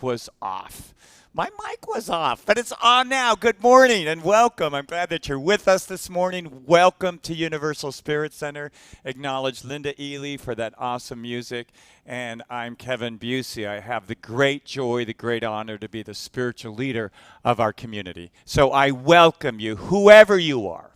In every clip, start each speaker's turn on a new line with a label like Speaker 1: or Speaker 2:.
Speaker 1: was off. My mic was off, but it's on now. Good morning and welcome. I'm glad that you're with us this morning. Welcome to Universal Spirit Center. Acknowledge Linda Ely for that awesome music. And I'm Kevin Busey. I have the great joy, the great honor to be the spiritual leader of our community. So I welcome you, whoever you are.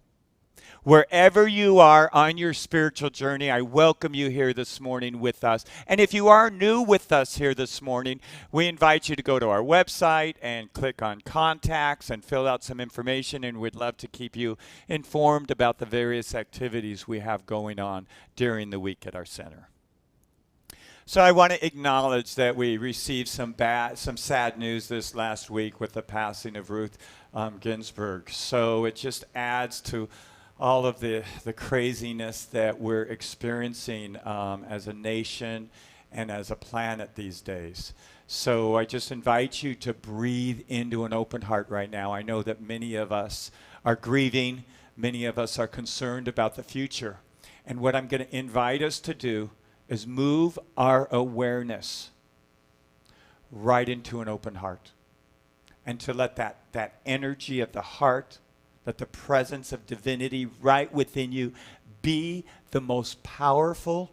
Speaker 1: Wherever you are on your spiritual journey, I welcome you here this morning with us. And if you are new with us here this morning, we invite you to go to our website and click on contacts and fill out some information, and we'd love to keep you informed about the various activities we have going on during the week at our center. So I want to acknowledge that we received some sad news this last week with the passing of Ruth Ginsburg. So it just adds to all of the craziness that we're experiencing as a nation and as a planet these days. So I just invite you to breathe into an open heart right now. I know that many of us are grieving. Many of us are concerned about the future. And what I'm going to invite us to do is move our awareness right into an open heart. And to let that energy of the heart, let the presence of divinity right within you be the most powerful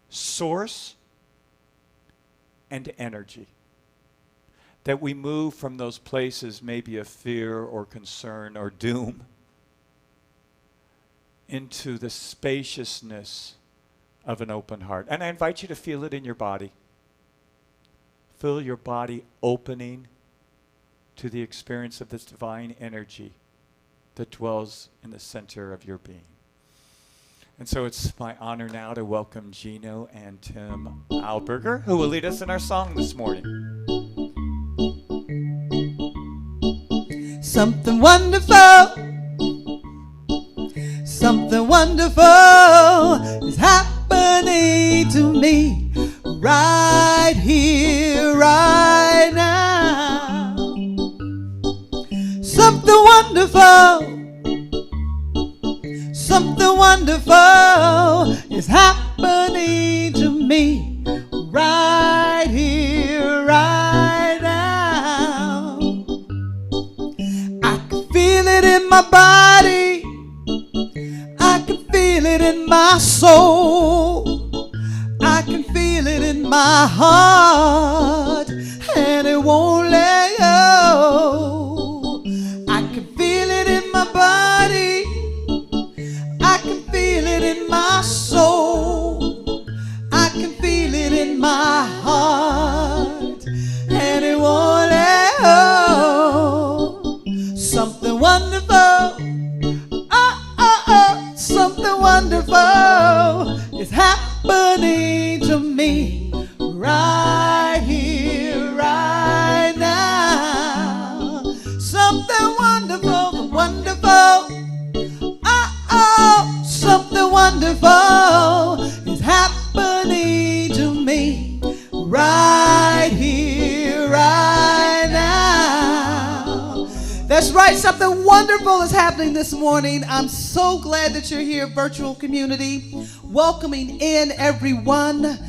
Speaker 1: source and energy. That we move from those places maybe of fear or concern or doom into the spaciousness of an open heart. And I invite you to feel it in your body. Feel your body opening to the experience of this divine energy that dwells in the center of your being. And so it's my honor now to welcome Gino and Tim Alberger, who will lead us in our song this morning.
Speaker 2: Something wonderful is happening to me right here, right now. Something wonderful is happening to me right here, right now. I can feel it in my body, I can feel it in my soul, I can feel it in my heart, and it won't let go. I can feel it in my body, I can feel it in my soul, I can feel it in my heart, and it won't let go. Something wonderful, something wonderful is happening to me right here, right now. Something wonderful, something wonderful is happening to me right here, right now. That's right, something wonderful is happening this morning. I'm so glad that you're here, virtual community, welcoming in everyone.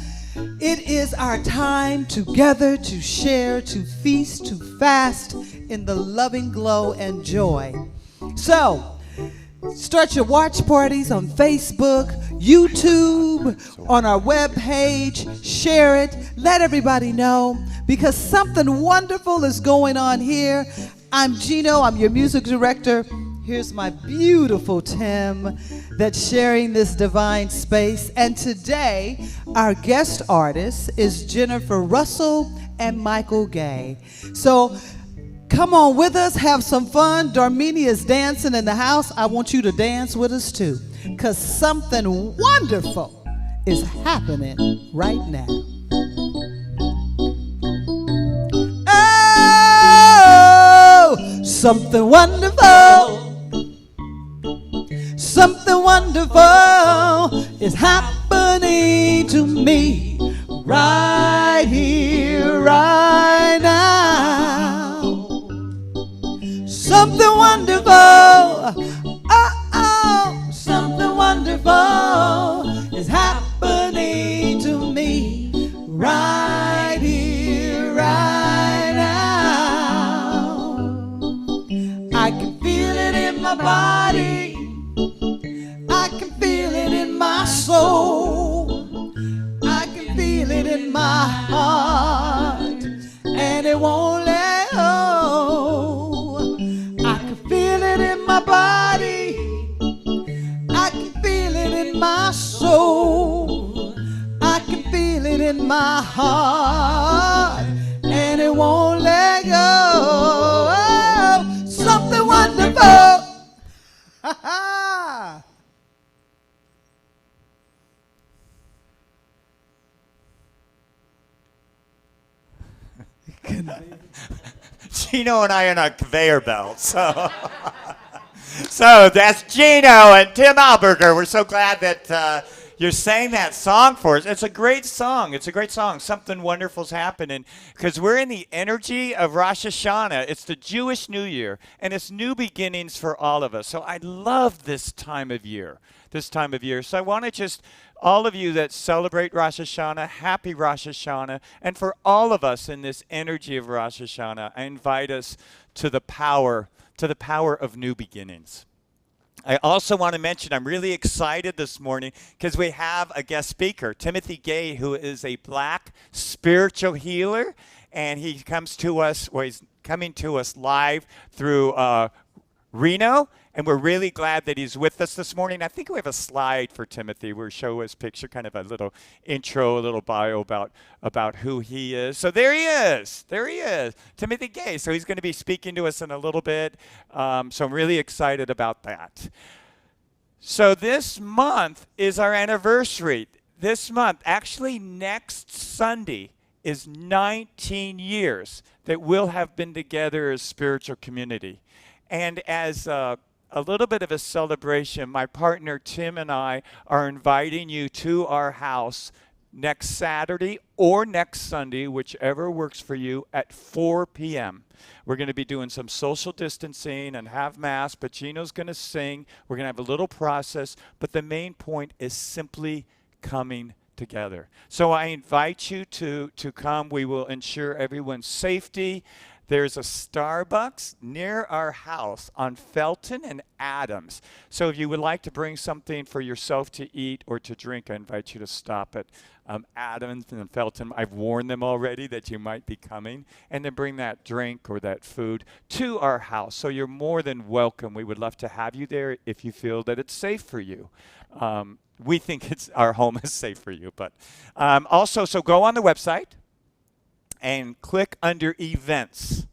Speaker 2: It is our time together to share, to feast, to fast in the loving glow and joy. So, start your watch parties on Facebook, YouTube, on our webpage. Share it. Let everybody know, because something wonderful is going on here. I'm Gino. I'm your music director. Here's my beautiful Tim that's sharing this divine space. And today, our guest artist is Jennifer Russell and Michael Gay. So come on with us, have some fun. Darmenia is dancing in the house. I want you to dance with us too, because something wonderful is happening right now. Oh, something wonderful. Something wonderful is happening to me right here, right now. Something wonderful, something wonderful is happening to me right here, right now. my body. I can feel it in my soul. I can feel it in my heart. And it won't let go. I can feel it in my body. I can feel it in my soul. I can feel it in my heart. And it won't let go. Something wonderful. Ha ha.
Speaker 1: Gino and I are on a conveyor belt, so. So that's Gino and Tim Alberger. We're so glad that you're saying that song for us. It's a great song. It's a great song. Something wonderful's happening because we're in the energy of Rosh Hashanah. It's the Jewish New Year, and it's new beginnings for all of us. So I love this time of year. So I want to just, all of you that celebrate Rosh Hashanah, happy Rosh Hashanah. And for all of us in this energy of Rosh Hashanah, I invite us to the power of new beginnings. I also want to mention I'm really excited this morning because we have a guest speaker, Timothy Gay, who is a black spiritual healer, and he comes to us, or he's coming to us live through Reno, and we're really glad that he's with us this morning. I think we have a slide for Timothy where we show his picture, kind of a little intro, a little bio about who he is. So there he is, Timothy Gay. So he's going to be speaking to us in a little bit. So I'm really excited about that. So this month is our anniversary. This month, actually next Sunday, is 19 years that we'll have been together as spiritual community. And as a little bit of a celebration, my partner Tim and I are inviting you to our house next Saturday or next Sunday, whichever works for you, at 4 p.m. We're going to be doing some social distancing and have mass, but Gino's going to sing. We're going to have a little process, but the main point is simply coming together. So I invite you to come. We will ensure everyone's safety. There's a Starbucks near our house on Felton and Adams. So if you would like to bring something for yourself to eat or to drink, I invite you to stop at Adams and Felton. I've warned them already that you might be coming, and then bring that drink or that food to our house. So you're more than welcome. We would love to have you there if you feel that it's safe for you. We think our home is safe for you. But also, so go on the website and click under events.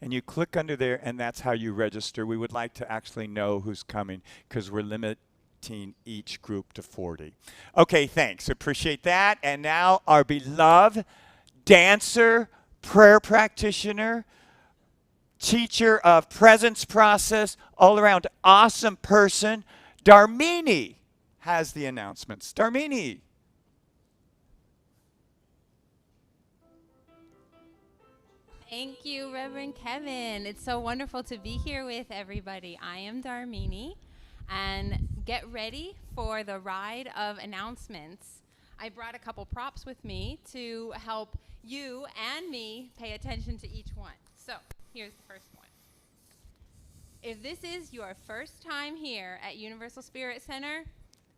Speaker 1: And you click under there, and that's how you register. We would like to actually know who's coming because we're limiting each group to 40. Okay, thanks. Appreciate that. And now our beloved dancer, prayer practitioner, teacher of presence process, all-around awesome person, Darmini has the announcements. Darmini.
Speaker 3: Thank you, Reverend Kevin. It's so wonderful to be here with everybody. I am Darmini, and get ready for the ride of announcements. I brought a couple props with me to help you and me pay attention to each one. So here's the first one. If this is your first time here at Universal Spirit Center,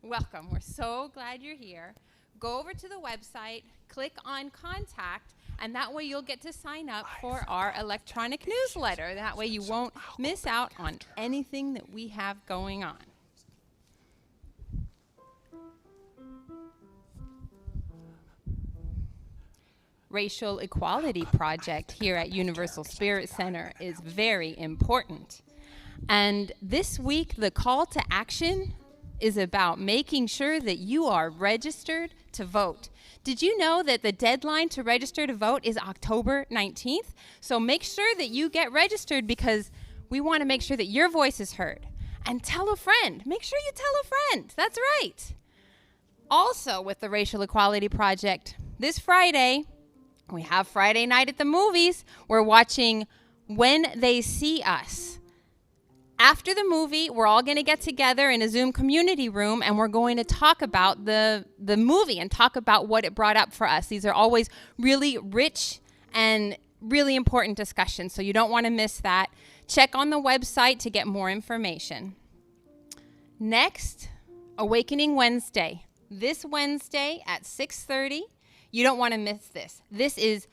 Speaker 3: welcome. We're so glad you're here. Go over to the website, click on Contact, and that way you'll get to sign up for our electronic newsletter. That way you won't miss out on anything that we have going on. Racial Equality Project here at Universal Spirit Center is very important. And this week, the call to action is about making sure that you are registered to vote. Did you know that the deadline to register to vote is October 19th? So make sure that you get registered because we want to make sure that your voice is heard. And tell a friend. Make sure you tell a friend. That's right. Also with the Racial Equality Project, this Friday, we have Friday night at the movies. We're watching When They See Us. After the movie, we're all going to get together in a Zoom community room, and we're going to talk about the movie and talk about what it brought up for us. These are always really rich and really important discussions, so you don't want to miss that. check on the website to get more information. Next, Awakening Wednesday. This Wednesday at 6:30. You don't want to miss this. This is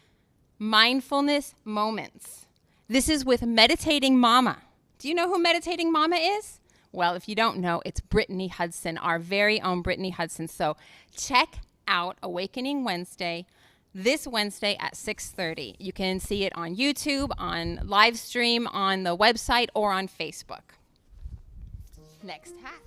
Speaker 3: Mindfulness Moments. This is with Meditating Mama. Do you know who Meditating Mama is? Well, if you don't know, it's Brittany Hudson, our very own Brittany Hudson. So check out Awakening Wednesday this Wednesday at 6:30. You can see it on YouTube, on live stream, on the website, or on Facebook. Next hat.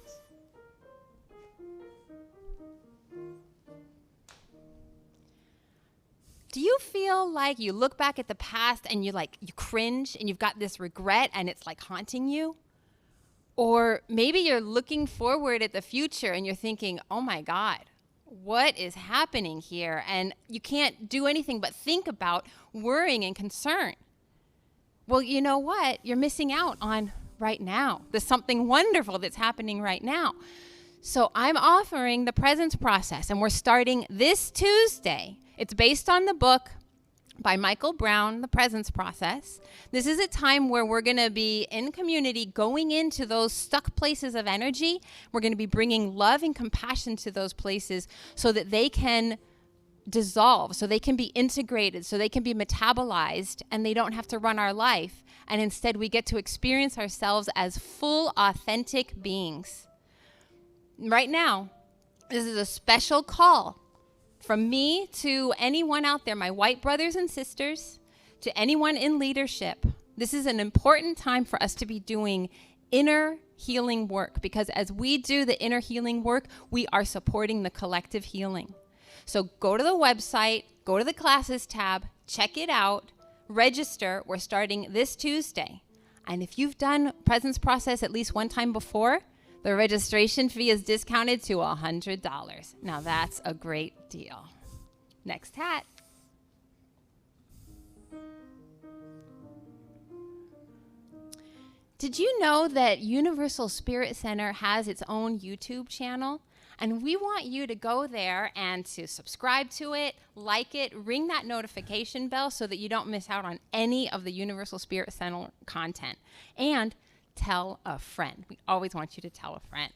Speaker 3: Do you feel like you look back at the past and you cringe and you've got this regret and it's like haunting you? Or maybe you're looking forward at the future and you're thinking, oh my God, what is happening here? And you can't do anything but think about worrying and concern. Well, you know what? You're missing out on right now. There's something wonderful that's happening right now. So I'm offering the Presence Process, and we're starting this Tuesday. It's based on the book by Michael Brown, The Presence Process. This is a time where we're going to be in community going into those stuck places of energy. We're going to be bringing love and compassion to those places so that they can dissolve, so they can be integrated, so they can be metabolized, and they don't have to run our life. And instead, we get to experience ourselves as full, authentic beings. Right now, this is a special call from me to anyone out there, my white brothers and sisters, to anyone in leadership. This is an important time for us to be doing inner healing work, because as we do the inner healing work, we are supporting the collective healing. So go to the website, go to the classes tab, check it out, register. We're starting this Tuesday. And if you've done Presence Process at least one time before, the registration fee is discounted to $100. Now that's a great deal. Next hat. Did you know that Universal Spirit Center has its own YouTube channel? And we want you to go there and to subscribe to it, like it, ring that notification bell so that you don't miss out on any of the Universal Spirit Center content. And tell a friend. We always want you to tell a friend.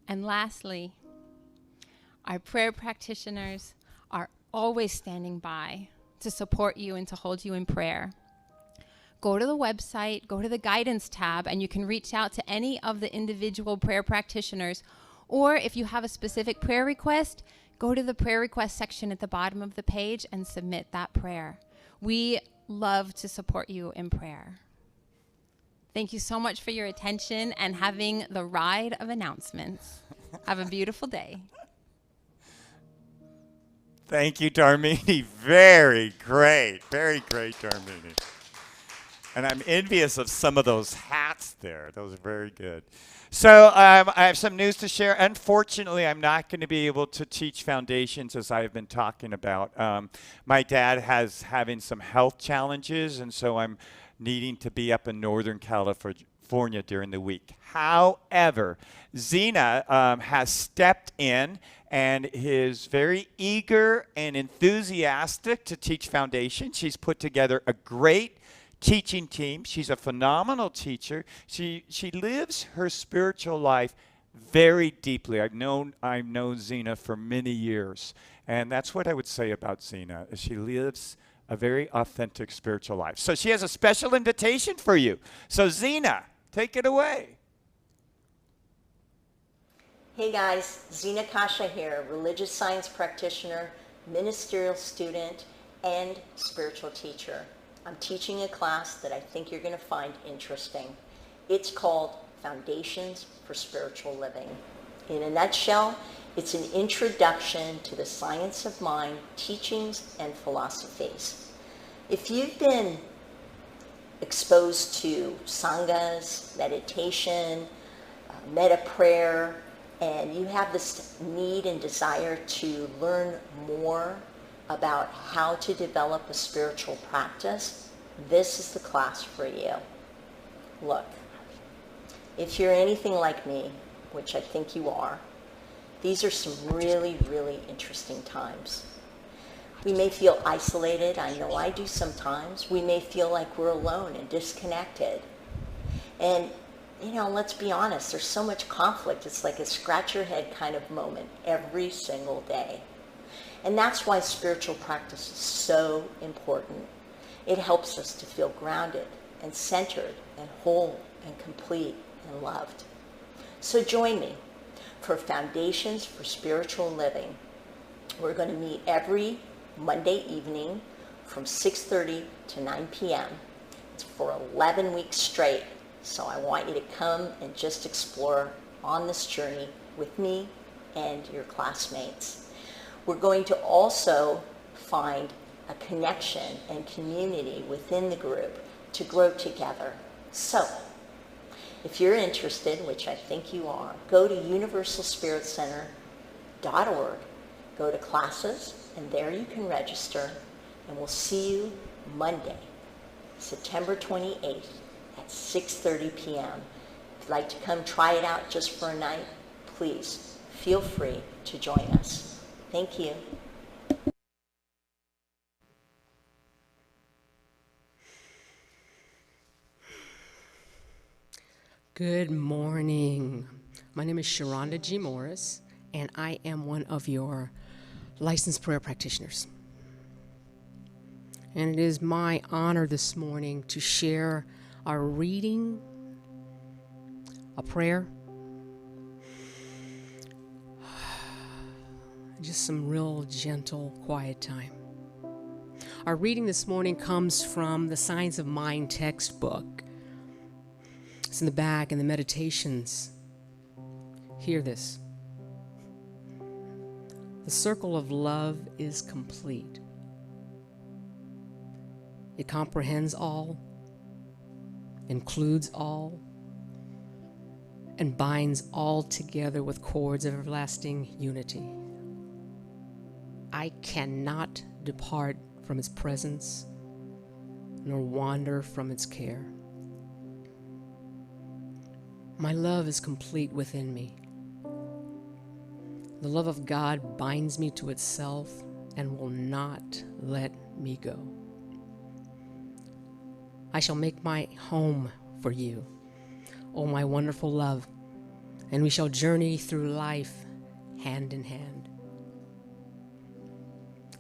Speaker 3: And lastly, our prayer practitioners are always standing by to support you and to hold you in prayer. Go to the website, go to the guidance tab, and you can reach out to any of the individual prayer practitioners. Or if you have a specific prayer request, go to the prayer request section at the bottom of the page and submit that prayer. We love to support you in prayer. Thank you so much for your attention and having the ride of announcements. Have a beautiful day.
Speaker 1: Thank you, Darmini. Very great, Darmini. And I'm envious of some of those hats there. Those are very good. So I have some news to share. Unfortunately, I'm not going to be able to teach foundations as I've been talking about. My dad having some health challenges, and so I'm needing to be up in Northern California during the week. However, Zena has stepped in and is very eager and enthusiastic to teach foundation. She's put together a great teaching team. She's a phenomenal teacher. She lives her spiritual life very deeply. I've known Zena for many years, and that's what I would say about Zena. She lives a very authentic spiritual life. So she has a special invitation for you. So Zena, take it away.
Speaker 4: Hey guys, Zena Kasha here, religious science practitioner, ministerial student, and spiritual teacher. I'm teaching a class that I think you're going to find interesting. It's called Foundations for Spiritual Living. In a nutshell, it's an introduction to the science of mind, teachings, and philosophies. If you've been exposed to sanghas, meditation, metta prayer, and you have this need and desire to learn more about how to develop a spiritual practice, this is the class for you. Look, if you're anything like me, which I think you are, These are some really, really interesting times. We may feel isolated. I know I do sometimes. We may feel like we're alone and disconnected. And, let's be honest, there's so much conflict. It's like a scratch your head kind of moment every single day. And that's why spiritual practice is so important. It helps us to feel grounded and centered and whole and complete and loved. So join me for Foundations for Spiritual Living. We're going to meet every Monday evening from 6:30 to 9 p.m. It's for 11 weeks straight. So I want you to come and just explore on this journey with me and your classmates. We're going to also find a connection and community within the group to grow together. So, if you're interested, which I think you are, go to universalspiritcenter.org, go to classes, and there you can register, and we'll see you Monday, September 28th at 6:30 p.m. If you'd like to come try it out just for a night, please feel free to join us. Thank you.
Speaker 5: Good morning. My name is Sharonda G. Morris, and I am one of your licensed prayer practitioners. And it is my honor this morning to share our reading, a prayer, just some real gentle, quiet time. Our reading this morning comes from the Science of Mind textbook. It's in the back in the meditations. Hear this. The circle of love is complete. It comprehends all, includes all, and binds all together with cords of everlasting unity. I cannot depart from its presence, nor wander from its care. My love is complete within me. The love of God binds me to itself and will not let me go. I shall make my home for you, O my wonderful love, and we shall journey through life hand in hand.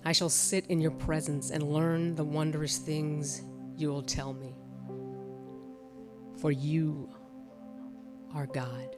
Speaker 5: I shall sit in your presence and learn the wondrous things you will tell me, for you are God.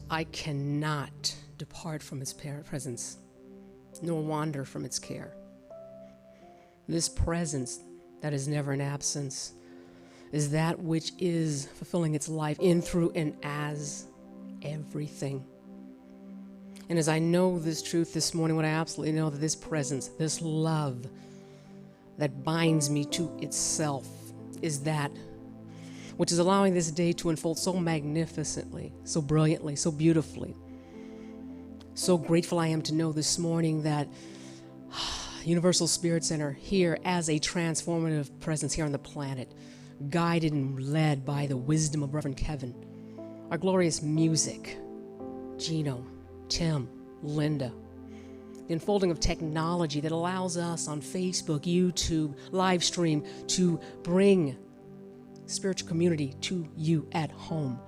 Speaker 5: I cannot depart from its presence, nor wander from its care. This presence that is never in absence is that which is fulfilling its life in, through, and as everything. And as I know this truth this morning, what I absolutely know that this presence, this love that binds me to itself is that which is allowing this day to unfold so magnificently, so brilliantly, so beautifully. So grateful I am to know this morning that Universal Spirit Center here as a transformative presence here on the planet, guided and led by the wisdom of Reverend Kevin, our glorious music, Gino, Tim, Linda, the unfolding of technology that allows us on Facebook, YouTube, live stream to bring spiritual community to you at home.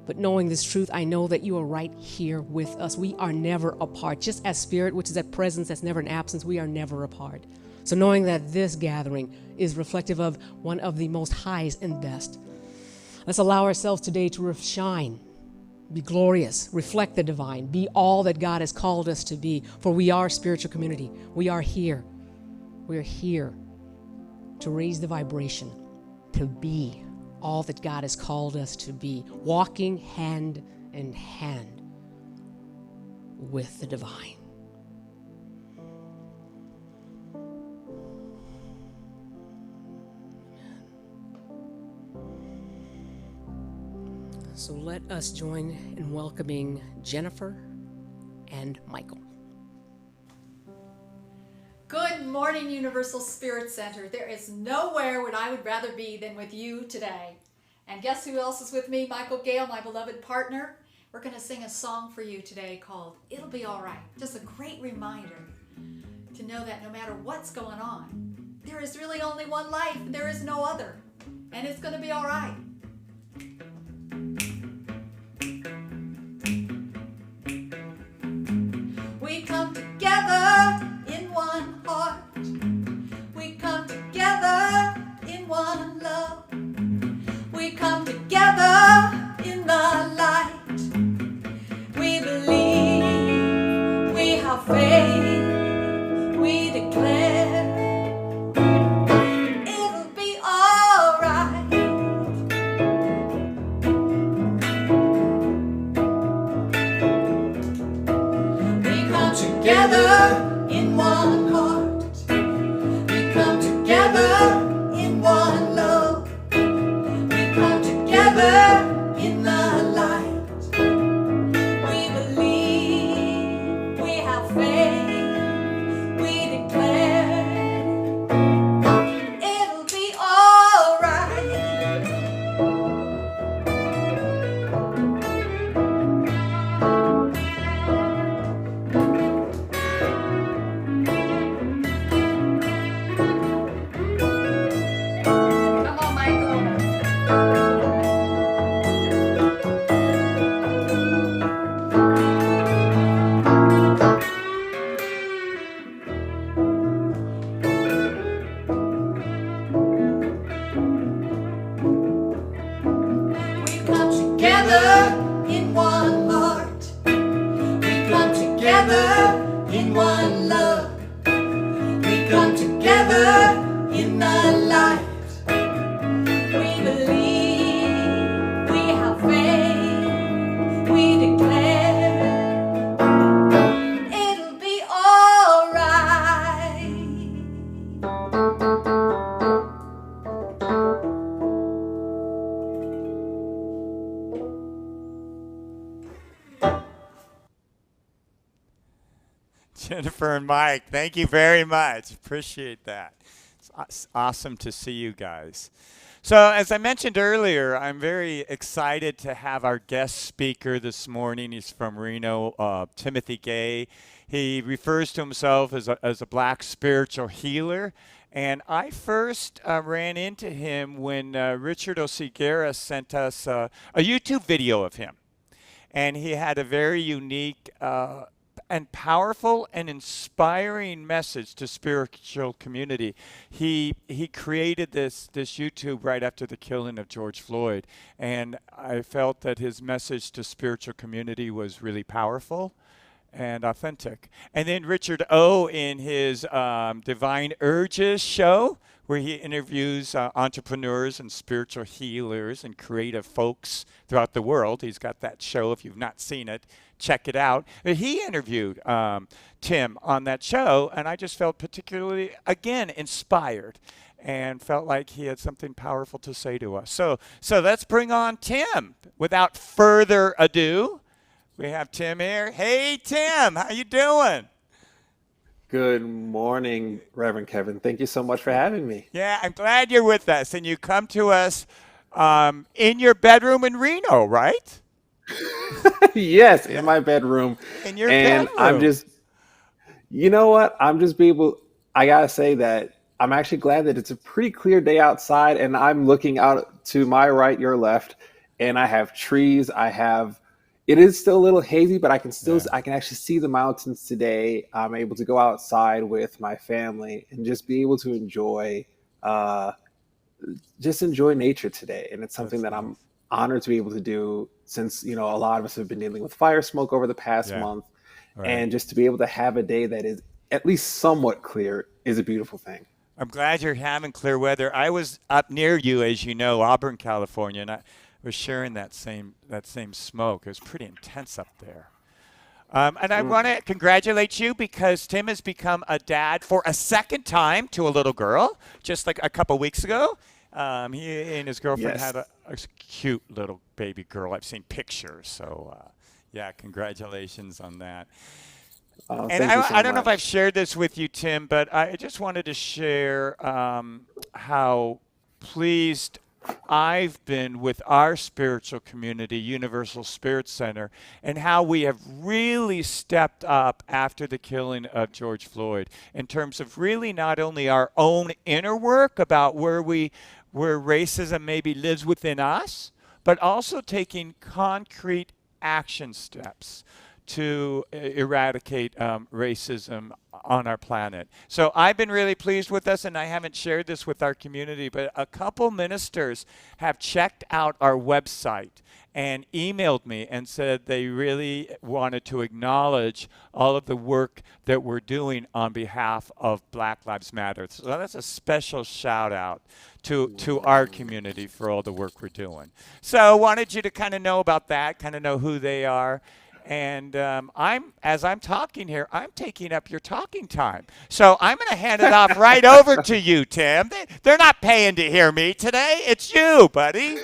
Speaker 5: But knowing this truth, I know that you are right here with us. We are never apart. Just as spirit, which is that presence that's never in absence, we are never apart. So knowing that this gathering is reflective of one of the most highest and best, let's allow ourselves today to shine, be glorious, reflect the divine, be all that God has called us to be, for we are spiritual community. We are here. We are here to raise the vibration, to be all that God has called us to be, walking hand in hand with the divine. So let us join in welcoming Jennifer and Michael.
Speaker 6: Good morning, Universal Spirit Center. There is nowhere where I would rather be than with you today. And guess who else is with me? Michael Gale, my beloved partner. We're going to sing a song for you today called It'll Be All Right. Just a great reminder to know that no matter what's going on, there is really only one life. There is no other. And it's going to be all right. We come together in one heart. We come together in one love. We come together in the light. We believe, we have faith, we declare it'll be all right. We come together in one heart. We come together in one love. We come together in the light. We believe, we have faith, we declare it'll be all right. Come on, Michael. We come together in one heart. We come together in one love. We come together in the light. We believe, we have faith, we declare it'll be all right.
Speaker 1: Jennifer and Mike, thank you very much. Appreciate that. It's awesome to see you guys. So as I mentioned earlier, I'm very excited to have our guest speaker this morning. He's from Reno, Timothy Gay. He refers to himself as a black spiritual healer. And I first ran into him when Richard Oseguera sent us a YouTube video of him. And he had a very unique and powerful and inspiring message to spiritual community. He created this YouTube right after the killing of George Floyd, and I felt that his message to spiritual community was really powerful and authentic. And then Richard O in his Divine Urges show, where he interviews entrepreneurs and spiritual healers and creative folks throughout the world. He's got that show. If you've not seen it, check it out. But he interviewed Tim on that show, and I just felt particularly, again, inspired and felt like he had something powerful to say to us. So let's bring on Tim. Without further ado, we have Tim here. Hey, Tim, how you doing?
Speaker 7: Good morning, Reverend Kevin. Thank you so much for having me.
Speaker 1: Yeah, I'm glad you're with us, and you come to us in your bedroom in Reno, right?
Speaker 7: Yes, in my bedroom.
Speaker 1: In your
Speaker 7: And
Speaker 1: bedroom.
Speaker 7: I'm just, you know what? I gotta say that I'm actually glad that it's a pretty clear day outside, and I'm looking out to my right, your left, and I have trees. It is still a little hazy, but I can actually see the mountains today. I'm able to go outside with my family and just be able to uh, enjoy nature today. And it's something
Speaker 1: That's
Speaker 7: that
Speaker 1: nice.
Speaker 7: I'm honored to be able to do since, a lot of us have been dealing with fire smoke over the past
Speaker 1: Yeah,
Speaker 7: month.
Speaker 1: right.
Speaker 7: And just to be able to have a day that is at least somewhat clear is a beautiful thing.
Speaker 1: I'm glad you're having clear weather. I was up near you, as you know, Auburn, California, and I was sharing that same smoke. It was pretty intense up there. And I want to congratulate you because Tim has become a dad for a second time to a little girl, just like a couple weeks ago. He and his girlfriend
Speaker 7: Yes.
Speaker 1: had a cute little baby girl. I've seen pictures. So, yeah, congratulations on that. And
Speaker 7: Thank you so
Speaker 1: I don't know if I've
Speaker 7: much.
Speaker 1: shared this with you, Tim, but I just wanted to share how pleased I've been with our spiritual community, Universal Spirit Center, and how we have really stepped up after the killing of George Floyd in terms of really not only our own inner work about where racism maybe lives within us, but also taking concrete action steps to eradicate racism on our planet. So I've been really pleased with us, and I haven't shared this with our community, but a couple ministers have checked out our website and emailed me and said they really wanted to acknowledge all of the work that we're doing on behalf of Black Lives Matter. So that's a special shout out to our community for all the work we're doing. So I wanted you to kind of know about that, kind of know who they are. And as I'm talking here, I'm taking up your talking time. So I'm going to hand it off right over to you, Tim. They're not paying to hear me today. It's you, buddy.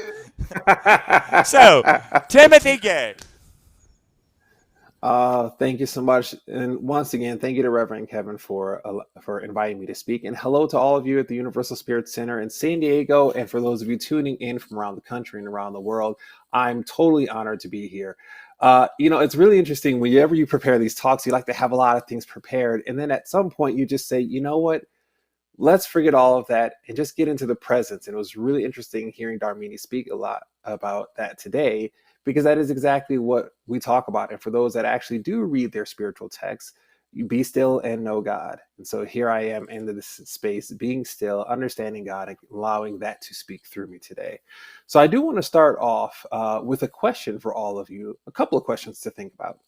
Speaker 1: So, Timothy Gay.
Speaker 7: Thank you so much. And once again, thank you to Reverend Kevin for inviting me to speak. And hello to all of you at the Universal Spirit Center in San Diego. And for those of you tuning in from around the country and around the world, I'm totally honored to be here. It's really interesting. Whenever you prepare these talks, you like to have a lot of things prepared. And then at some point, you just say, you know what? Let's forget all of that and just get into the presence. And it was really interesting hearing Darmini speak a lot about that today, because that is exactly what we talk about. And for those that actually do read their spiritual texts, you be still and know God. And so here I am in this space, being still, understanding God, and allowing that to speak through me today. So I do want to start off with a question for all of you, a couple of questions to think about.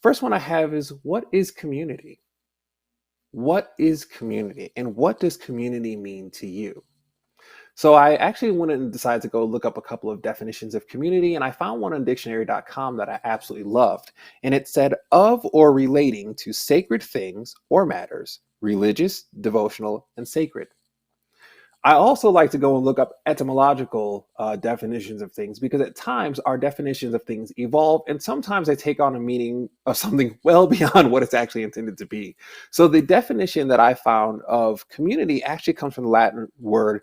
Speaker 7: First one I have is, what is community? What is community, and what does community mean to you? So I actually went and decided to go look up a couple of definitions of community, and I found one on dictionary.com that I absolutely loved. And it said, of or relating to sacred things or matters, religious, devotional, and sacred. I also like to go and look up etymological definitions of things, because at times our definitions of things evolve, and sometimes they take on a meaning of something well beyond what it's actually intended to be. So the definition that I found of community actually comes from the Latin word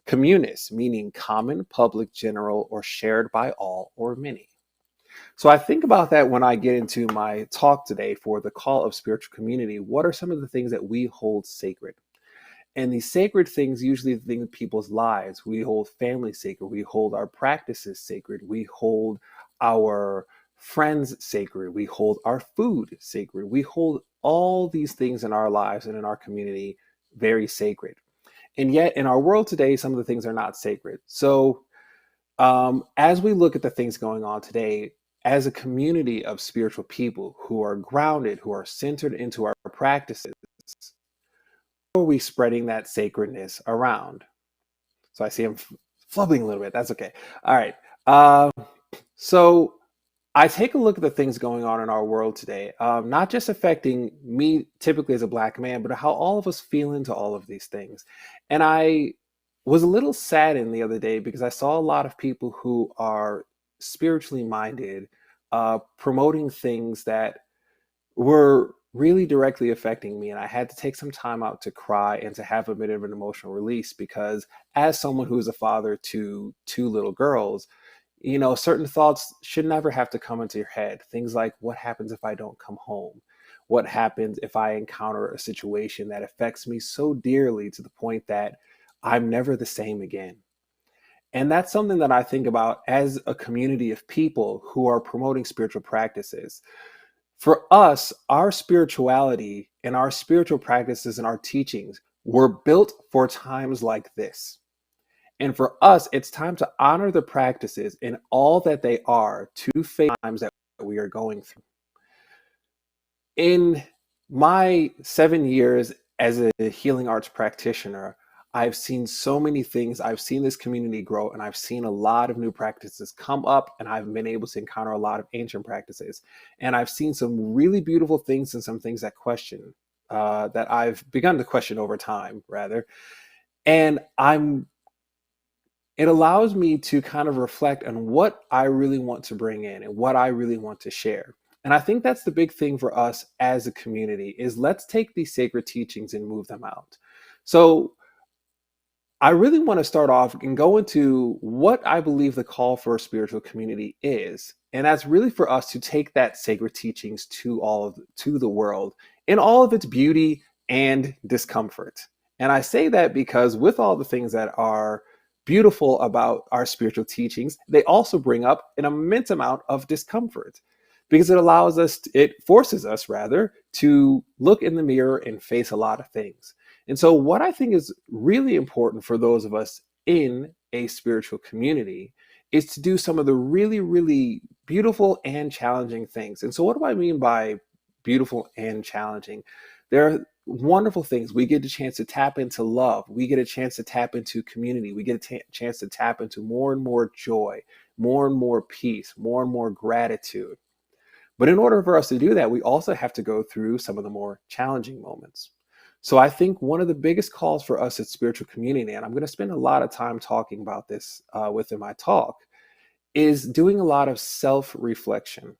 Speaker 7: communis, meaning common, public, general, or shared by all or many. So I think about that when I get into my talk today for the call of spiritual community. What are some of the things that we hold sacred? And these sacred things, usually the things in people's lives, we hold family sacred, we hold our practices sacred, we hold our friends sacred. We hold our food sacred. We hold all these things in our lives and in our community very sacred. And yet, in our world today, some of the things are not sacred. So, as we look at the things going on today, as a community of spiritual people who are grounded, who are centered into our practices, how are we spreading that sacredness around? So I see I'm flubbing a little bit. That's okay. All right. So I take a look at the things going on in our world today, not just affecting me typically as a Black man, but how all of us feel into all of these things. And I was a little saddened the other day because I saw a lot of people who are spiritually minded promoting things that were really directly affecting me. And I had to take some time out to cry and to have a bit of an emotional release because, as someone who is a father to two little girls, you know, certain thoughts should never have to come into your head. Things like, what happens if I don't come home? What happens if I encounter a situation that affects me so dearly to the point that I'm never the same again? And that's something that I think about as a community of people who are promoting spiritual practices. For us, our spirituality and our spiritual practices and our teachings were built for times like this. And for us, it's time to honor the practices in all that they are to face times that we are going through. In my 7 years as a healing arts practitioner, I've seen so many things. I've seen this community grow, and I've seen a lot of new practices come up, and I've been able to encounter a lot of ancient practices. And I've seen some really beautiful things and some things that that I've begun to question over time, rather. And it allows me to kind of reflect on what I really want to bring in and what I really want to share. And I think that's the big thing for us as a community is let's take these sacred teachings and move them out. So I really want to start off and go into what I believe the call for a spiritual community is. And that's really for us to take that sacred teachings to the world in all of its beauty and discomfort. And I say that because with all the things that are beautiful about our spiritual teachings, they also bring up an immense amount of discomfort because it forces us rather to look in the mirror and face a lot of things. And so what I think is really important for those of us in a spiritual community is to do some of the really, really beautiful and challenging things. And so what do I mean by beautiful and challenging? There are wonderful things. We get a chance to tap into love. We get a chance to tap into community. We get a chance to tap into more and more joy, more and more peace, more and more gratitude. But in order for us to do that, we also have to go through some of the more challenging moments. So I think one of the biggest calls for us at spiritual community, and I'm going to spend a lot of time talking about this within my talk, is doing a lot of self-reflection.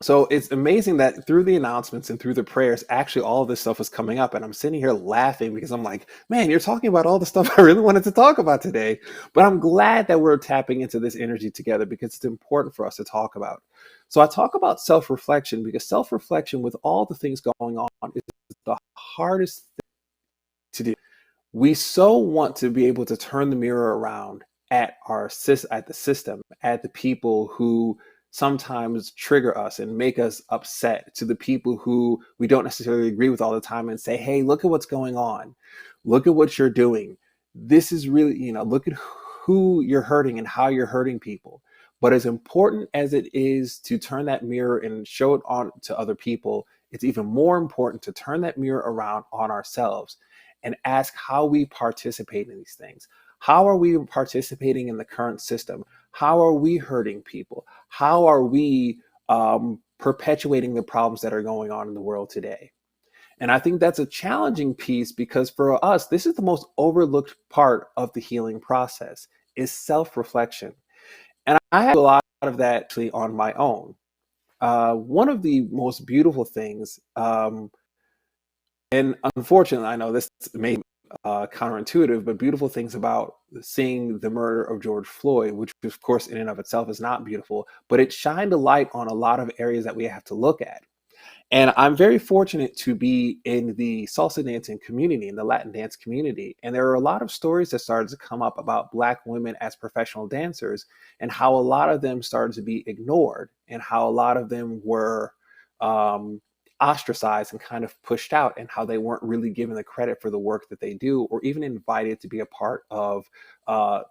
Speaker 7: So it's amazing that through the announcements and through the prayers, actually all of this stuff is coming up. And I'm sitting here laughing because I'm like, man, you're talking about all the stuff I really wanted to talk about today. But I'm glad that we're tapping into this energy together because it's important for us to talk about. So I talk about self-reflection because self-reflection with all the things going on is the hardest thing to do. We so want to be able to turn the mirror around at the system, at the people who sometimes trigger us and make us upset, to the people who we don't necessarily agree with all the time and say, hey, look at what's going on. Look at what you're doing. This is really, look at who you're hurting and how you're hurting people. But as important as it is to turn that mirror and show it on to other people, it's even more important to turn that mirror around on ourselves and ask how we participate in these things. How are we participating in the current system? How are we hurting people? How are we perpetuating the problems that are going on in the world today? And I think that's a challenging piece because for us, this is the most overlooked part of the healing process is self-reflection. And I have a lot of that actually on my own. One of the most beautiful things, and unfortunately, I know this may be counterintuitive, but beautiful things about seeing the murder of George Floyd, which of course in and of itself is not beautiful, but it shined a light on a lot of areas that we have to look at. And I'm very fortunate to be in the salsa dancing community, in the Latin dance community. And there are a lot of stories that started to come up about Black women as professional dancers and how a lot of them started to be ignored and how a lot of them were um, ostracized and kind of pushed out, and how they weren't really given the credit for the work that they do or even invited to be a part of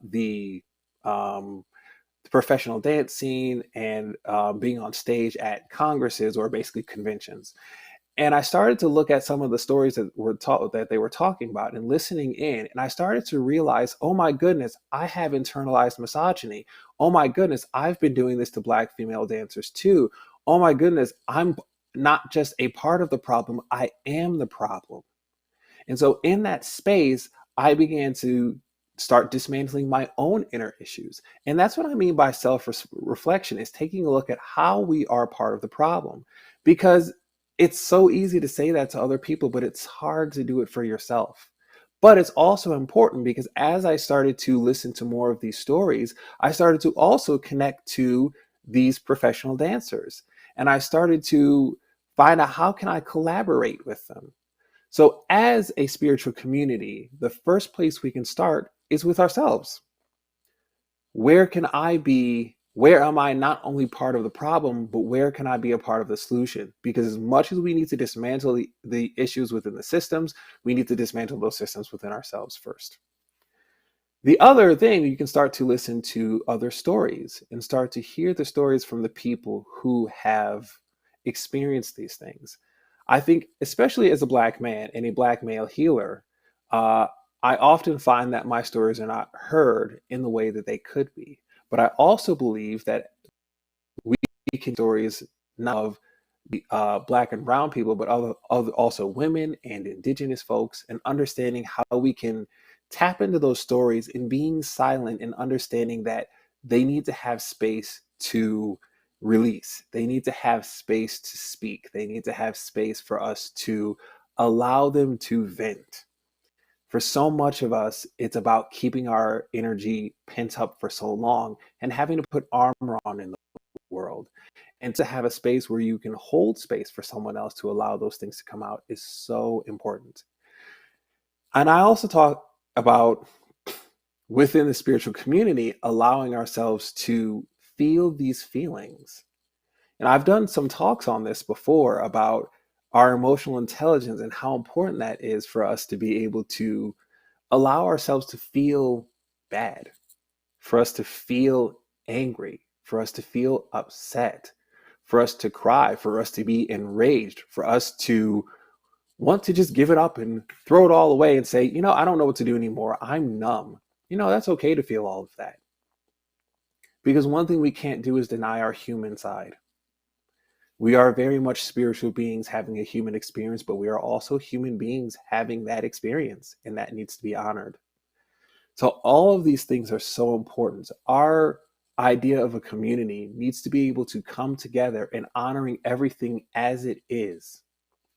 Speaker 7: the the professional dance scene and being on stage at congresses or basically conventions. And I started to look at some of the stories that were taught that they were talking about and listening in, and I started to realize, oh my goodness, I have internalized misogyny. Oh my goodness, I've been doing this to Black female dancers too. Oh my goodness, I'm not just a part of the problem, I am the problem. And so in that space, I began to start dismantling my own inner issues. And that's what I mean by self-reflection, is taking a look at how we are part of the problem. Because it's so easy to say that to other people, but it's hard to do it for yourself. But it's also important because as I started to listen to more of these stories, I started to also connect to these professional dancers. And I started to find out, how can I collaborate with them? So, as a spiritual community, the first place we can start is with ourselves. Where can I be? Where am I not only part of the problem, but where can I be a part of the solution? Because as much as we need to dismantle the issues within the systems, we need to dismantle those systems within ourselves first. The other thing, you can start to listen to other stories and start to hear the stories from the people who have experienced these things. I think, especially as a Black man and a Black male healer, I often find that my stories are not heard in the way that they could be. But I also believe that we can stories not of Black and brown people, but also women and Indigenous folks, and understanding how we can tap into those stories and being silent and understanding that they need to have space to release. They need to have space to speak. They need to have space for us to allow them to vent. For so much of us, it's about keeping our energy pent up for so long and having to put armor on in the world. And to have a space where you can hold space for someone else to allow those things to come out is so important. And I also talk about, within the spiritual community, allowing ourselves to feel these feelings. And I've done some talks on this before about our emotional intelligence and how important that is for us to be able to allow ourselves to feel bad, for us to feel angry, for us to feel upset, for us to cry, for us to be enraged, for us to want to just give it up and throw it all away and say, I don't know what to do anymore. I'm numb. That's okay to feel all of that. Because one thing we can't do is deny our human side. We are very much spiritual beings having a human experience, but we are also human beings having that experience, and that needs to be honored. So all of these things are so important. Our idea of a community needs to be able to come together and honoring everything as it is,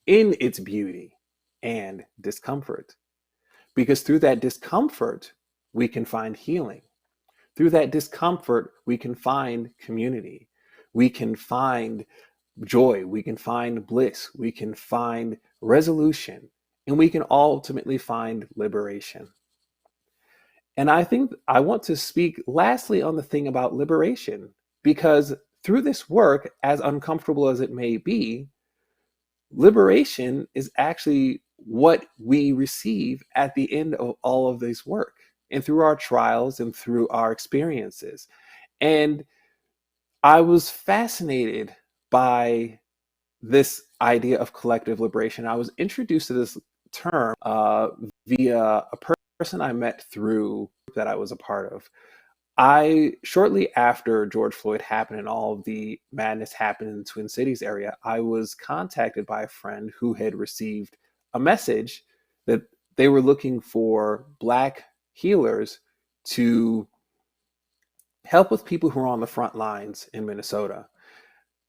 Speaker 7: in its beauty and discomfort. Because through that discomfort, we can find healing. Through that discomfort, we can find community. We can find joy. We can find bliss. We can find resolution. And we can ultimately find liberation. And I think I want to speak lastly on the thing about liberation, because through this work, as uncomfortable as it may be, liberation is actually what we receive at the end of all of this work, and through our trials and through our experiences. And I was fascinated by this idea of collective liberation. I was introduced to this term via a person I met through that I was a part of. Shortly after George Floyd happened and all of the madness happened in the Twin Cities area, I was contacted by a friend who had received a message that they were looking for Black healers to help with people who are on the front lines in Minnesota.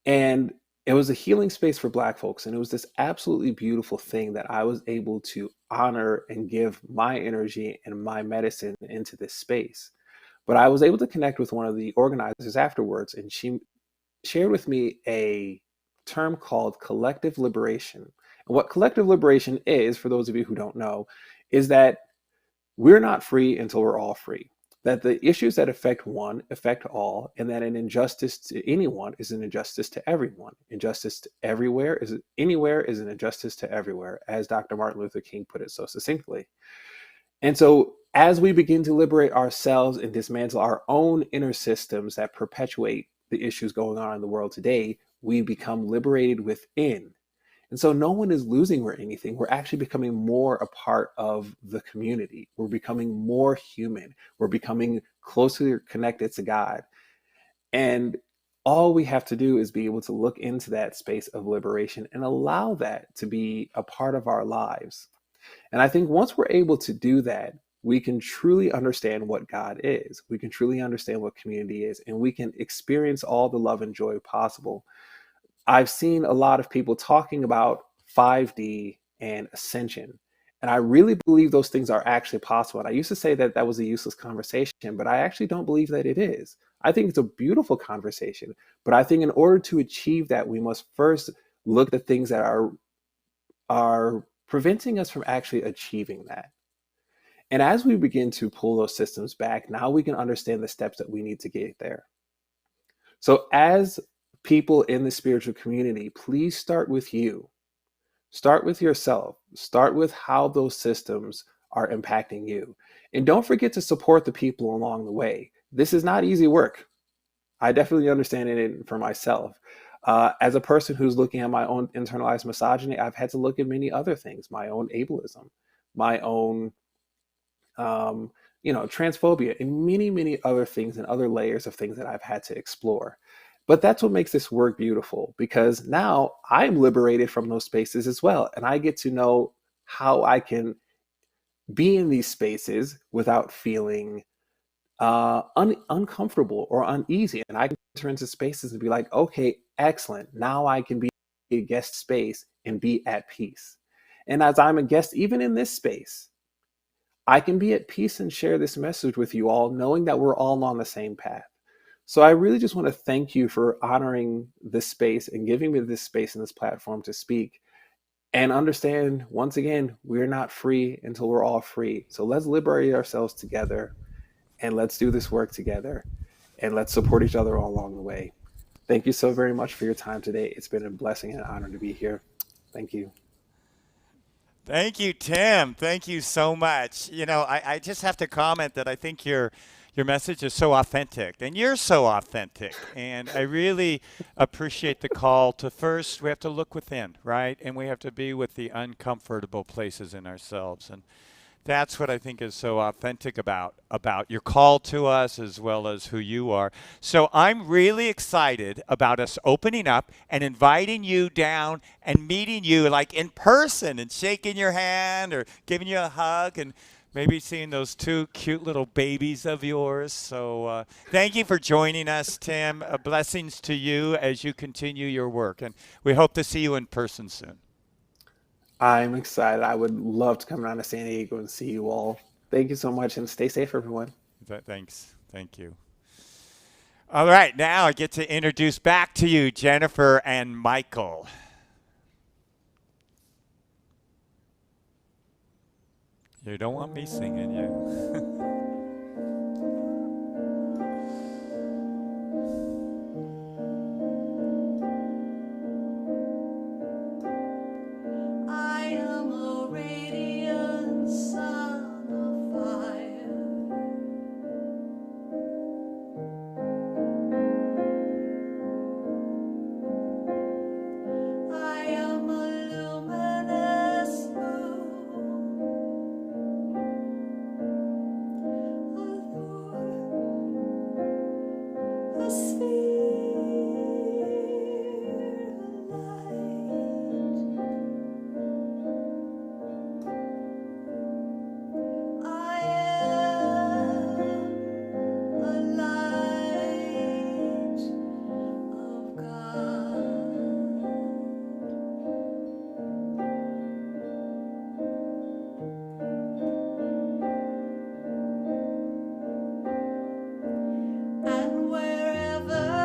Speaker 7: And it was a healing space for Black folks. And it was this absolutely beautiful thing that I was able to honor and give my energy and my medicine into this space. But I was able to connect with one of the organizers afterwards, and she shared with me a term called collective liberation. And what collective liberation is, for those of you who don't know, is that we're not free until we're all free. That the issues that affect one affect all, and that an injustice to anyone is an injustice to everyone. Injustice to everywhere is anywhere is an injustice to everywhere, as Dr. Martin Luther King put it so succinctly. And so as we begin to liberate ourselves and dismantle our own inner systems that perpetuate the issues going on in the world today, we become liberated within. And so no one is losing or anything. We're actually becoming more a part of the community. We're becoming more human. We're becoming closer connected to God. And all we have to do is be able to look into that space of liberation and allow that to be a part of our lives. And I think once we're able to do that, we can truly understand what God is. We can truly understand what community is, and we can experience all the love and joy possible. I've seen a lot of people talking about 5D and ascension. And I really believe those things are actually possible. And I used to say that that was a useless conversation, but I actually don't believe that it is. I think it's a beautiful conversation. But I think in order to achieve that, we must first look at the things that are preventing us from actually achieving that. And as we begin to pull those systems back, now we can understand the steps that we need to get there. So as people in the spiritual community, please start with you. Start with yourself. Start with how those systems are impacting you. And don't forget to support the people along the way. This is not easy work. I definitely understand it for myself. As a person who's looking at my own internalized misogyny, I've had to look at many other things, my own ableism, my own transphobia, and many, many other things and other layers of things that I've had to explore. But that's what makes this work beautiful, because now I'm liberated from those spaces as well. And I get to know how I can be in these spaces without feeling uncomfortable or uneasy. And I can enter into spaces and be like, okay, excellent. Now I can be a guest space and be at peace. And as I'm a guest, even in this space, I can be at peace and share this message with you all, knowing that we're all on the same path. So I really just want to thank you for honoring this space and giving me this space and this platform to speak, and understand, once again, we're not free until we're all free. So let's liberate ourselves together, and let's do this work together, and let's support each other all along the way. Thank you so very much for your time today. It's been a blessing and an honor to be here. Thank you.
Speaker 1: Thank you, Tim. Thank you so much. I just have to comment that I think your message is so authentic, and you're so authentic. And I really appreciate the call to first, we have to look within, right? And we have to be with the uncomfortable places in ourselves. And that's what I think is so authentic about your call to us, as well as who you are. So I'm really excited about us opening up and inviting you down and meeting you like in person and shaking your hand or giving you a hug and maybe seeing those two cute little babies of yours. So thank you for joining us, Tim. Blessings to you as you continue your work. And we hope to see you in person soon.
Speaker 7: I'm excited. I would love to come down to San Diego and see you all. Thank you so much, and stay safe, everyone.
Speaker 1: Thanks. Thank you. All right, now I get to introduce back to you Jennifer and Michael. You don't want me singing, you.
Speaker 2: And wherever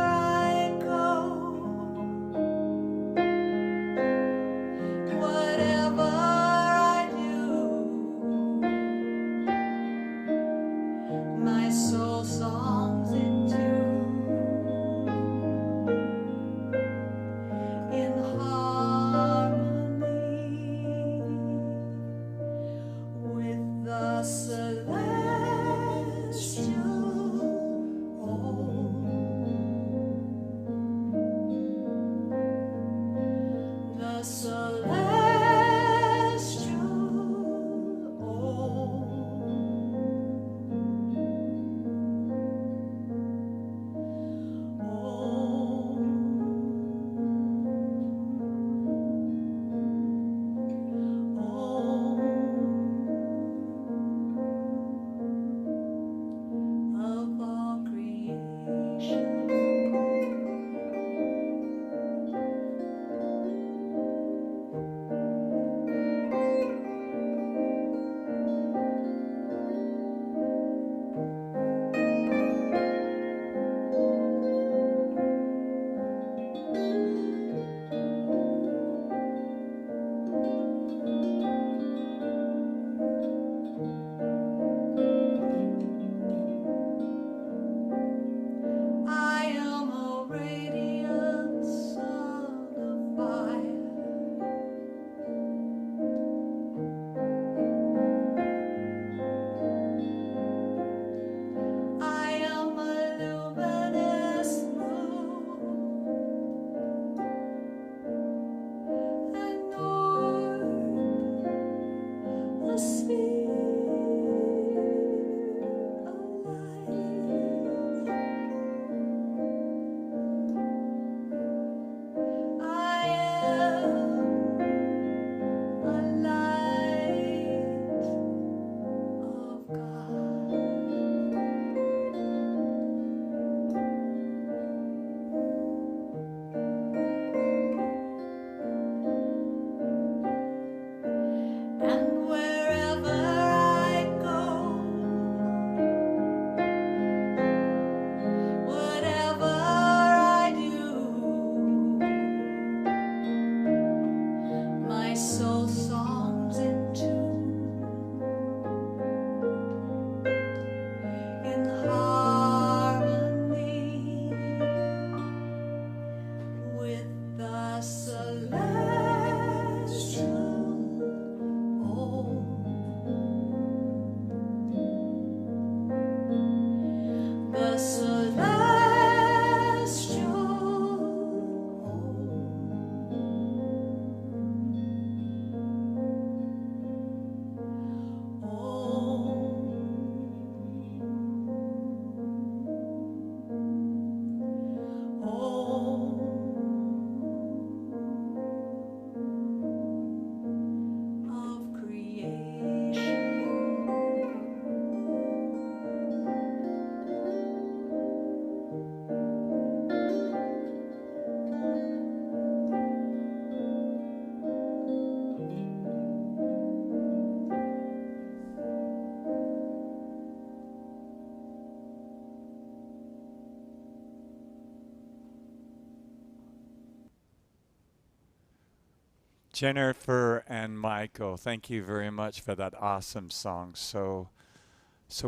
Speaker 1: Jennifer and Michael, thank you very much for that awesome song. So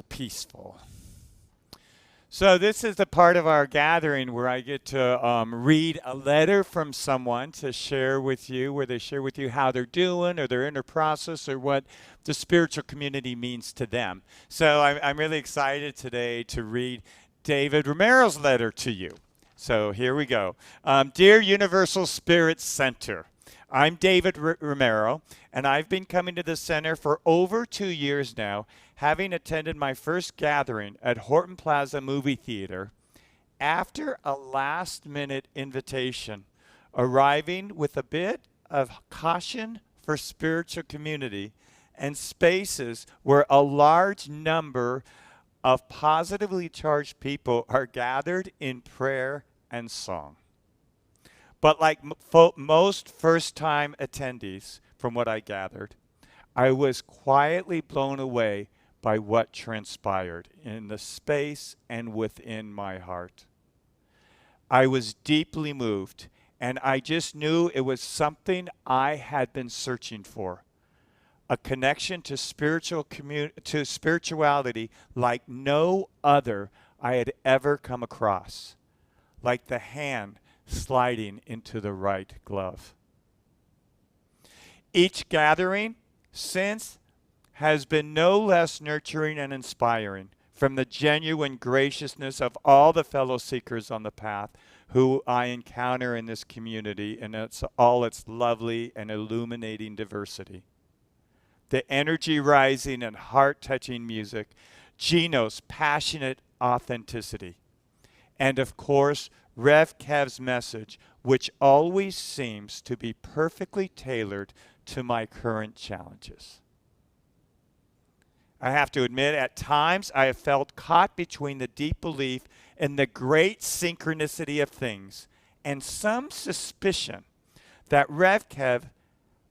Speaker 1: peaceful. So this is the part of our gathering where I get to read a letter from someone to share with you, where they share with you how they're doing or their inner process or what the spiritual community means to them. So I'm really excited today to read David Romero's letter to you. So here we go. Dear Universal Spirit Center, I'm David Romero, and I've been coming to the center for over 2 years now, having attended my first gathering at Horton Plaza Movie Theater after a last-minute invitation, arriving with a bit of caution for spiritual community and spaces where a large number of positively charged people are gathered in prayer and song. But like most first-time attendees, from what I gathered, I was quietly blown away by what transpired in the space and within my heart. I was deeply moved, and I just knew it was something I had been searching for, a connection to spirituality like no other I had ever come across, like the hand sliding into the right glove. Each gathering since has been no less nurturing and inspiring, from the genuine graciousness of all the fellow seekers on the path who I encounter in this community and all its lovely and illuminating diversity. The energy rising and heart-touching music, Gino's passionate authenticity, and of course, Rev Kev's message, which always seems to be perfectly tailored to my current challenges. I have to admit, at times I have felt caught between the deep belief in the great synchronicity of things and some suspicion that Rev Kev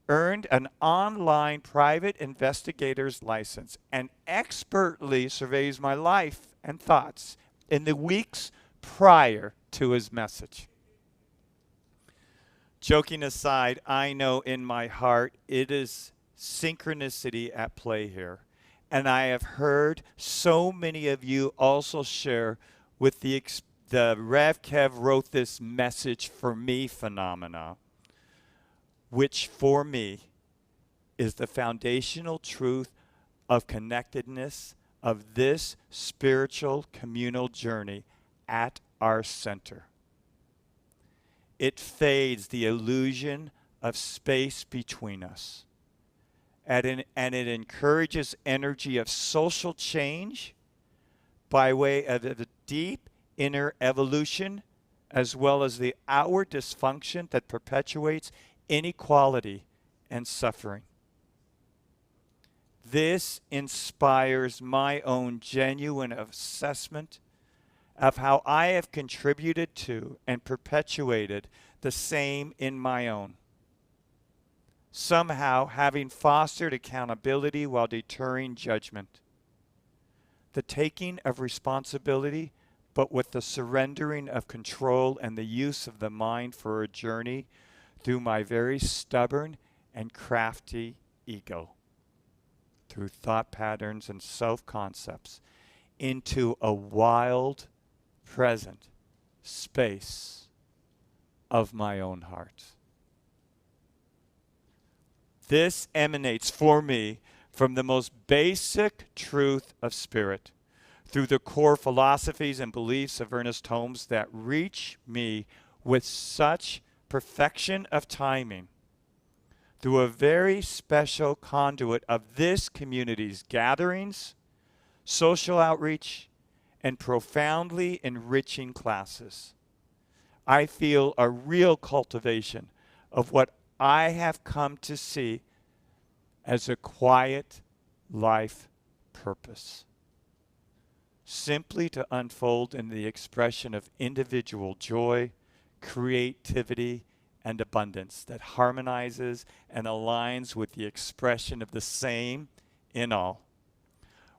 Speaker 1: earned an online private investigator's license and expertly surveys my life and thoughts in the weeks prior to his message. Joking aside, I know in my heart it is synchronicity at play here. And I have heard so many of you also share with the Rev Kev wrote this message for me phenomena, which for me is the foundational truth of connectedness of this spiritual communal journey at our center. It fades the illusion of space between us. And it encourages energy of social change by way of the deep inner evolution, as well as the outward dysfunction that perpetuates inequality and suffering. This inspires my own genuine assessment of how I have contributed to and perpetuated the same in my own. Somehow having fostered accountability while deterring judgment. The taking of responsibility, but with the surrendering of control and the use of the mind for a journey through my very stubborn and crafty ego, through thought patterns and self-concepts, into a wild, present space of my own heart. This emanates for me from the most basic truth of spirit, through the core philosophies and beliefs of Ernest Holmes that reach me with such perfection of timing, through a very special conduit of this community's gatherings, social outreach, and profoundly enriching classes. I feel a real cultivation of what I have come to see as a quiet life purpose, simply to unfold in the expression of individual joy, creativity, and abundance that harmonizes and aligns with the expression of the same in all,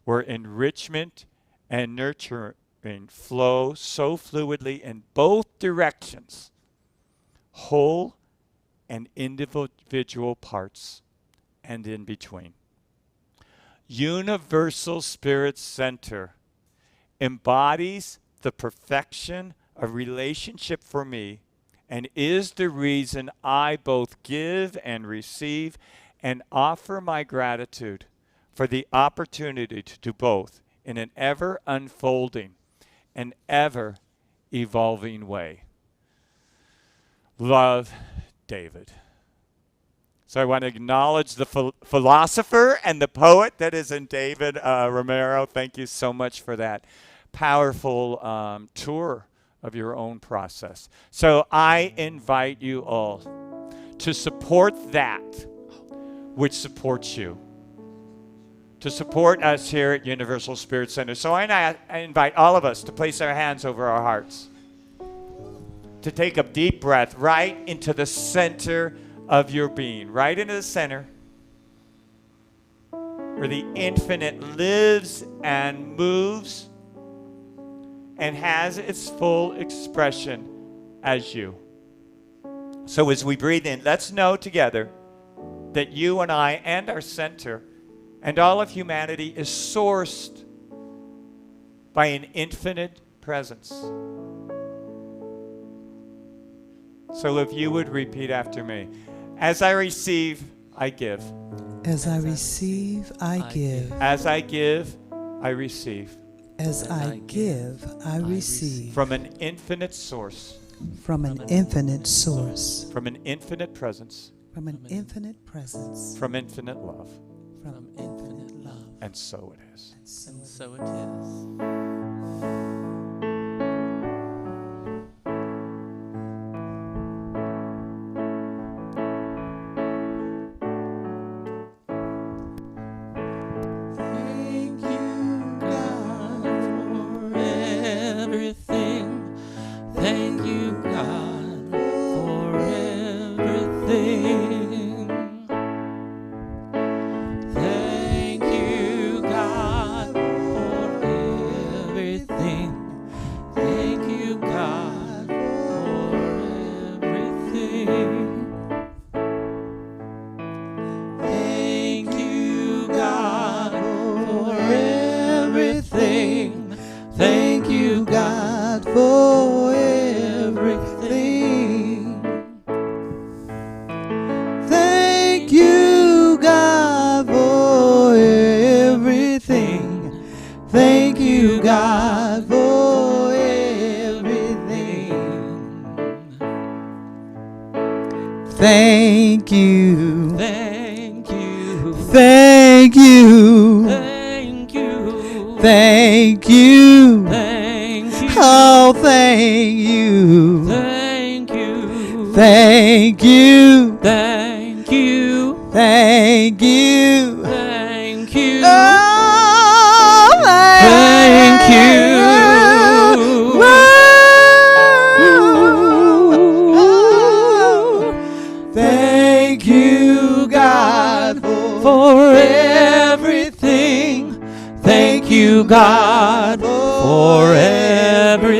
Speaker 1: where enrichment and nurturing flow so fluidly in both directions, whole and individual parts, and in between. Universal Spirit Center embodies the perfection of relationship for me and is the reason I both give and receive and offer my gratitude for the opportunity to do both in an ever unfolding and ever evolving way. Love, David. So I want to acknowledge the philosopher and the poet that is in David Romero. Thank you so much for that powerful tour of your own process. So I invite you all to support that which supports you, to support us here at Universal Spirit Center. So I invite all of us to place our hands over our hearts, to take a deep breath right into the center of your being, right into the center where the infinite lives and moves and has its full expression as you. So as we breathe in, let's know together that you and I and our center and all of humanity is sourced by an infinite presence. So if you would repeat after me. As I receive, I give.
Speaker 2: As I receive, I give.
Speaker 1: As I give, I receive.
Speaker 2: As I give, I receive.
Speaker 1: From an infinite source.
Speaker 2: From an infinite source.
Speaker 1: From an infinite presence.
Speaker 2: From an infinite presence.
Speaker 1: From infinite love.
Speaker 2: From infinite love.
Speaker 1: And so it is.
Speaker 2: And so it
Speaker 8: it is.
Speaker 2: Thank you, God, for
Speaker 8: Everything. Thank you, God, for everything. Thank you, God, for everything. Thank you, God, for everything. Thank you, God, for everything.
Speaker 2: Thank you, God, for everything. Thank you, God, for everything. Thank you, God, for everything. Thank you.
Speaker 8: Thank you.
Speaker 2: Thank you.
Speaker 8: Thank you.
Speaker 2: Thank you.
Speaker 8: Thank you.
Speaker 2: Oh, thank you.
Speaker 8: Thank you.
Speaker 2: Thank you.
Speaker 8: Thank you.
Speaker 2: Thank you.
Speaker 8: Thank you.
Speaker 2: Oh,
Speaker 8: Thank you.
Speaker 2: Thank you, God,
Speaker 8: For everything. Thank you, God, for everything.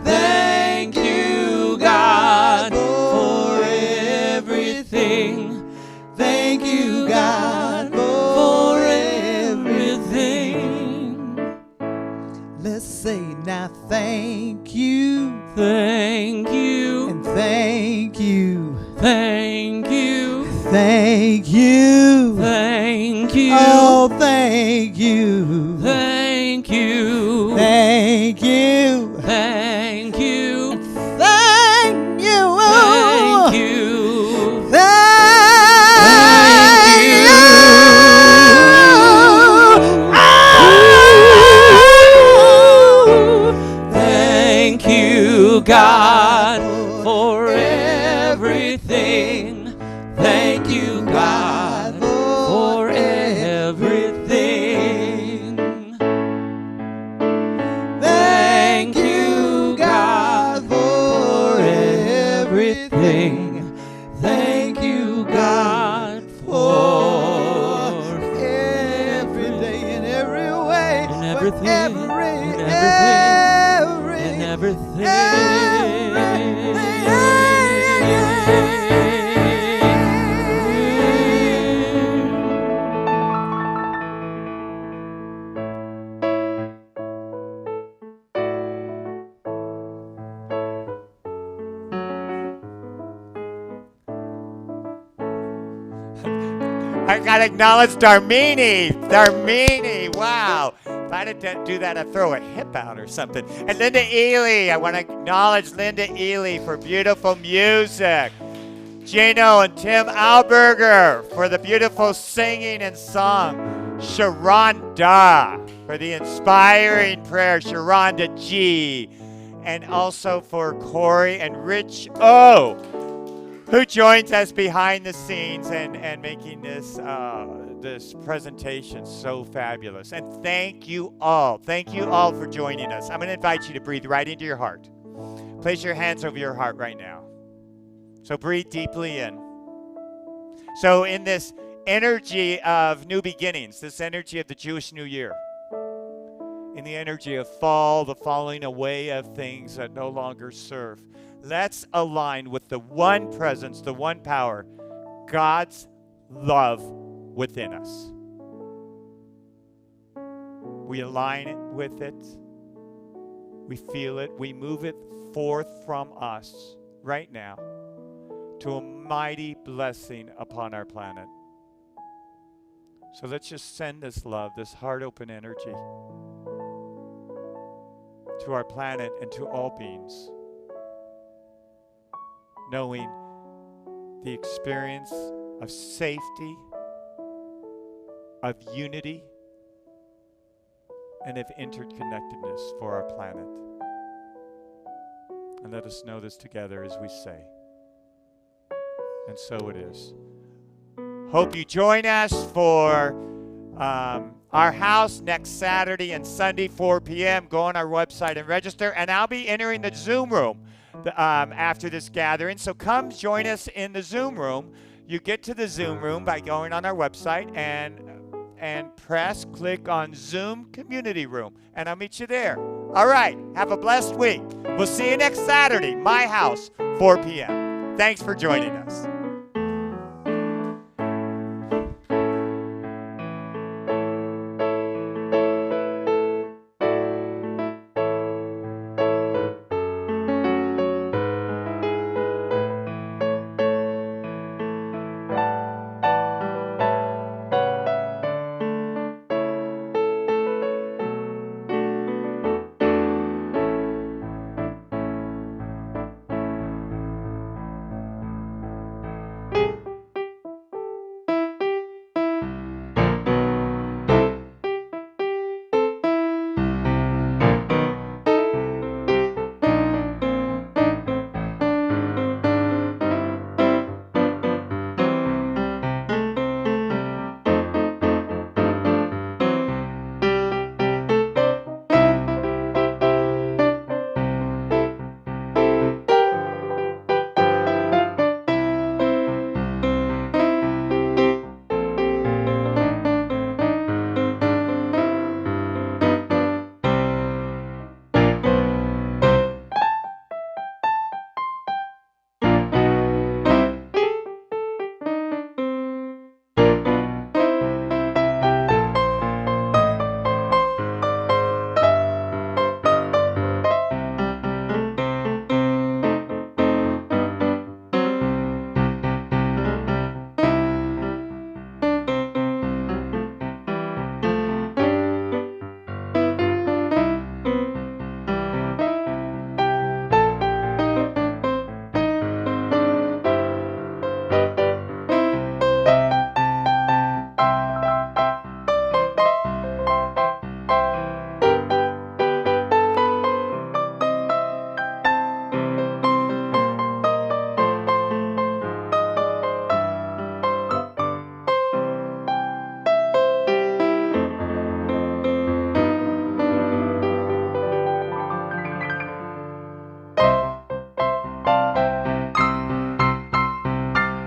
Speaker 8: Thank you, God, for everything.
Speaker 2: Thank you, God,
Speaker 8: For everything.
Speaker 2: Let's say now, thank you
Speaker 8: Thank you.
Speaker 2: and thank you.
Speaker 8: Thank you.
Speaker 2: Thank you.
Speaker 8: Thank you.
Speaker 2: Oh, thank you.
Speaker 8: Thank you.
Speaker 2: Thank you.
Speaker 8: Thank you.
Speaker 2: Thank you.
Speaker 8: Thank you.
Speaker 2: Thank you.
Speaker 8: Thank you, God, for everything. Thank you, God, for everything. Thank you, God, for everything. Thank you, God, for
Speaker 2: every day in every way.
Speaker 8: in everything,
Speaker 2: Every,
Speaker 8: in everything,
Speaker 2: every,
Speaker 8: in everything.
Speaker 1: I gotta acknowledge Darmini. Darmini, wow. If I didn't do that, I'd throw a hip out or something. And Linda Ely, I want to acknowledge Linda Ely for beautiful music. Gino and Tim Alberger for the beautiful singing and song. Sharonda for the inspiring prayer. Sharonda G. And also for Corey and Rich O, who joins us behind the scenes and making this this presentation so fabulous. And thank you all for joining us. I'm going to invite you to breathe right into your heart. Place your hands over your heart right now. So breathe deeply in. So in this energy of new beginnings, this energy of the Jewish New Year, in the energy of fall, the falling away of things that no longer serve, let's align with the one presence, the one power, God's love within us. We align with it. We feel it. We move it forth from us right now to a mighty blessing upon our planet. So let's just send this love, this heart-open energy to our planet and to all beings, knowing the experience of safety, of unity, and of interconnectedness for our planet. And let us know this together as we say. And so it is. Hope you join us for our house next Saturday and Sunday, 4 p.m. Go on our website and register. And I'll be entering the Zoom room after this gathering. So come join us in the Zoom room. You get to the Zoom room by going on our website and click on Zoom Community Room. And I'll meet you there. All right. Have a blessed week. We'll see you next Saturday. My house, 4 p.m. Thanks for joining us.